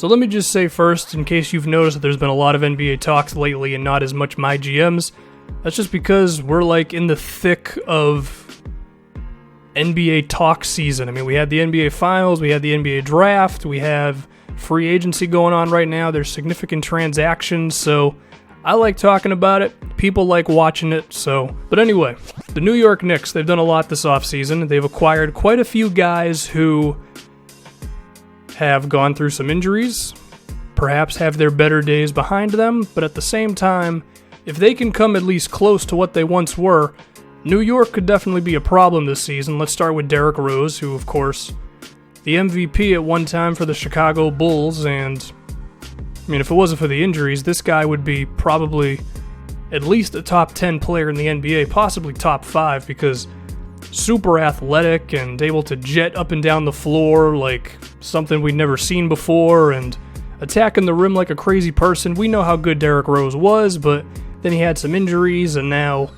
So let me just say first, in case you've noticed that there's been a lot of NBA talks lately and not as much my GMs, that's just because we're like in the thick of NBA talk season. I mean, we had the NBA Finals, we had the NBA Draft, we have free agency going on right now, there's significant transactions, so I like talking about it, people like watching it, But anyway, the New York Knicks, they've done a lot this offseason. They've acquired quite a few guys who have gone through some injuries, perhaps have their better days behind them, but at the same time, if they can come at least close to what they once were, New York could definitely be a problem this season. Let's start with Derrick Rose, who, of course, the MVP at one time for the Chicago Bulls, and I mean, if it wasn't for the injuries, this guy would be probably at least a top 10 player in the NBA, possibly top 5, because super athletic and able to jet up and down the floor like something we'd never seen before, and attacking the rim like a crazy person. We know how good Derrick Rose was, but then he had some injuries, and now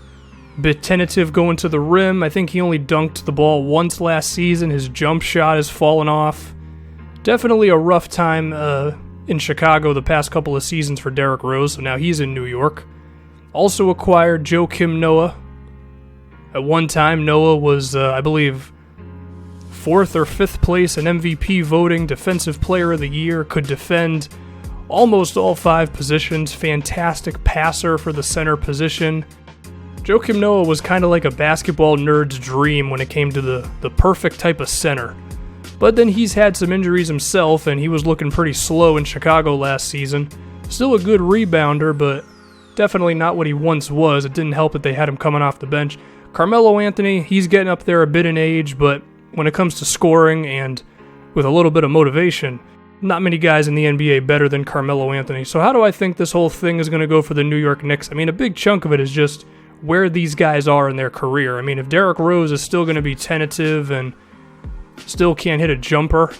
a bit tentative going to the rim. I think he only dunked the ball once last season. His jump shot has fallen off. Definitely a rough time in Chicago the past couple of seasons for Derrick Rose, so now he's in New York. Also acquired Joakim Noah. At one time, Noah was, I believe, 4th or 5th place in MVP voting, Defensive Player of the Year, could defend almost all 5 positions, fantastic passer for the center position. Joakim Noah was kind of like a basketball nerd's dream when it came to the perfect type of center. But then he's had some injuries himself, and he was looking pretty slow in Chicago last season. Still a good rebounder, but definitely not what he once was. It didn't help that they had him coming off the bench. Carmelo Anthony, he's getting up there a bit in age, but when it comes to scoring and with a little bit of motivation, not many guys in the NBA better than Carmelo Anthony. So how do I think this whole thing is going to go for the New York Knicks? I mean, a big chunk of it is just where these guys are in their career. I mean, if Derrick Rose is still going to be tentative and still can't hit a jumper,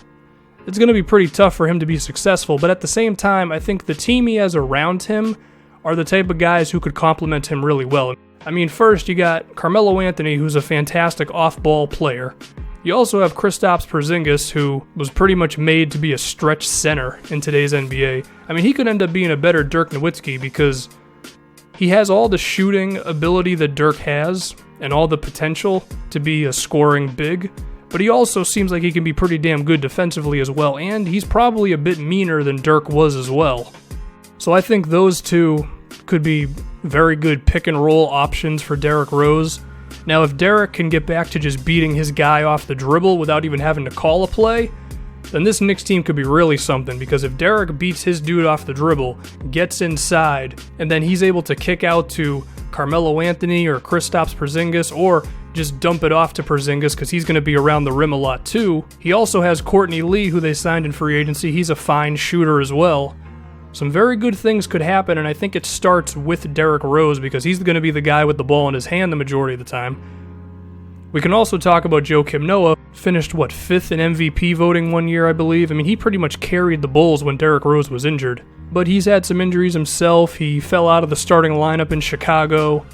it's going to be pretty tough for him to be successful. But at the same time, I think the team he has around him are the type of guys who could complement him really well. I mean, first you got Carmelo Anthony, who's a fantastic off-ball player. You also have Kristaps Porzingis, who was pretty much made to be a stretch center in today's NBA. I mean, he could end up being a better Dirk Nowitzki because he has all the shooting ability that Dirk has and all the potential to be a scoring big, but he also seems like he can be pretty damn good defensively as well, and he's probably a bit meaner than Dirk was as well. So I think those two could be very good pick-and-roll options for Derrick Rose. Now, if Derrick can get back to just beating his guy off the dribble without even having to call a play, then this Knicks team could be really something, because if Derrick beats his dude off the dribble, gets inside, and then he's able to kick out to Carmelo Anthony or Kristaps Porzingis, or just dump it off to Porzingis because he's going to be around the rim a lot too. He also has Courtney Lee, who they signed in free agency. He's a fine shooter as well. Some very good things could happen, and I think it starts with Derrick Rose because he's going to be the guy with the ball in his hand the majority of the time. We can also talk about Joakim Noah. Finished, 5th in MVP voting one year, I believe. I mean, he pretty much carried the Bulls when Derrick Rose was injured. But he's had some injuries himself. He fell out of the starting lineup in Chicago.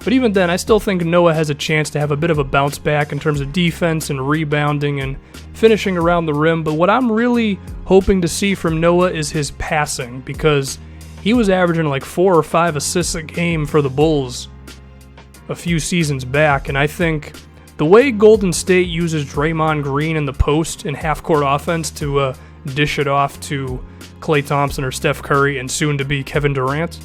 But even then, I still think Noah has a chance to have a bit of a bounce back in terms of defense and rebounding and finishing around the rim. But what I'm really hoping to see from Noah is his passing, because he was averaging like 4 or 5 assists a game for the Bulls a few seasons back. And I think the way Golden State uses Draymond Green in the post in half-court offense to dish it off to Klay Thompson or Steph Curry and soon to be Kevin Durant,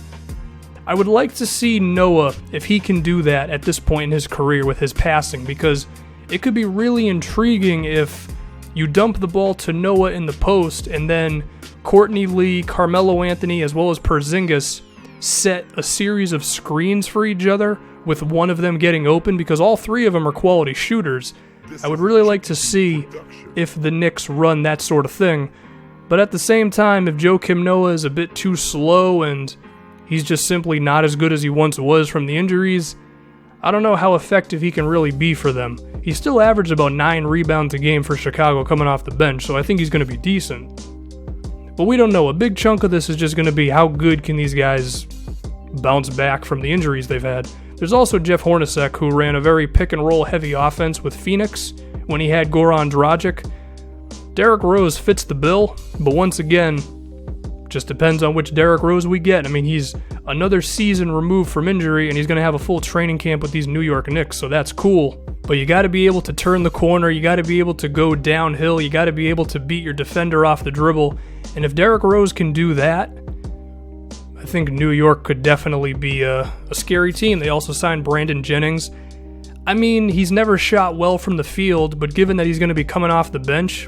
I would like to see Noah, if he can do that at this point in his career with his passing, because it could be really intriguing if you dump the ball to Noah in the post and then Courtney Lee, Carmelo Anthony, as well as Porzingis set a series of screens for each other with one of them getting open, because all 3 of them are quality shooters. I would really like to see if the Knicks run that sort of thing. But at the same time, if Joakim Noah is a bit too slow and he's just simply not as good as he once was from the injuries, I don't know how effective he can really be for them. He still averaged about 9 rebounds a game for Chicago coming off the bench, so I think he's going to be decent. But we don't know. A big chunk of this is just going to be how good can these guys bounce back from the injuries they've had. There's also Jeff Hornacek, who ran a very pick-and-roll heavy offense with Phoenix when he had Goran Dragic. Derrick Rose fits the bill, but once again, just depends on which Derrick Rose we get. I mean, he's another season removed from injury, and he's going to have a full training camp with these New York Knicks, so that's cool. But you got to be able to turn the corner, you got to be able to go downhill, you got to be able to beat your defender off the dribble, and if Derrick Rose can do that, I think New York could definitely be a scary team. They also signed Brandon Jennings. I mean, he's never shot well from the field, but given that he's going to be coming off the bench,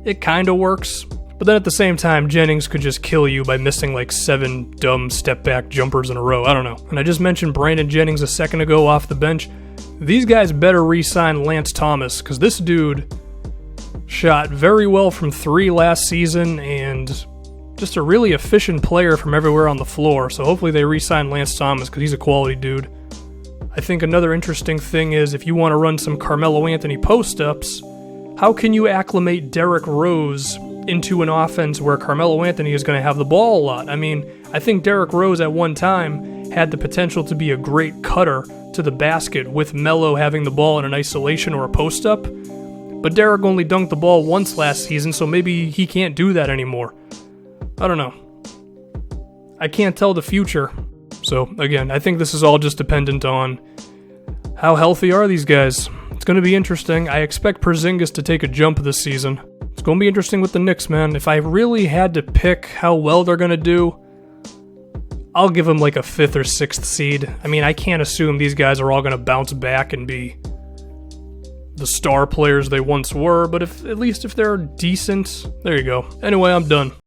it kind of works. But then at the same time, Jennings could just kill you by missing like 7 dumb step-back jumpers in a row. I don't know. And I just mentioned Brandon Jennings a second ago off the bench. These guys better re-sign Lance Thomas, because this dude shot very well from 3 last season and just a really efficient player from everywhere on the floor. So hopefully they re-sign Lance Thomas, because he's a quality dude. I think another interesting thing is if you want to run some Carmelo Anthony post-ups, how can you acclimate Derrick Rose into an offense where Carmelo Anthony is going to have the ball a lot? I mean, I think Derrick Rose at one time had the potential to be a great cutter to the basket with Melo having the ball in an isolation or a post-up, but Derrick only dunked the ball once last season, so maybe he can't do that anymore. I don't know. I can't tell the future. So, again, I think this is all just dependent on how healthy are these guys. It's going to be interesting. I expect Porzingis to take a jump this season. It's going to be interesting with the Knicks, man. If I really had to pick how well they're going to do, I'll give them like a 5th or 6th seed. I mean, I can't assume these guys are all going to bounce back and be the star players they once were, but at least if they're decent, there you go. Anyway, I'm done.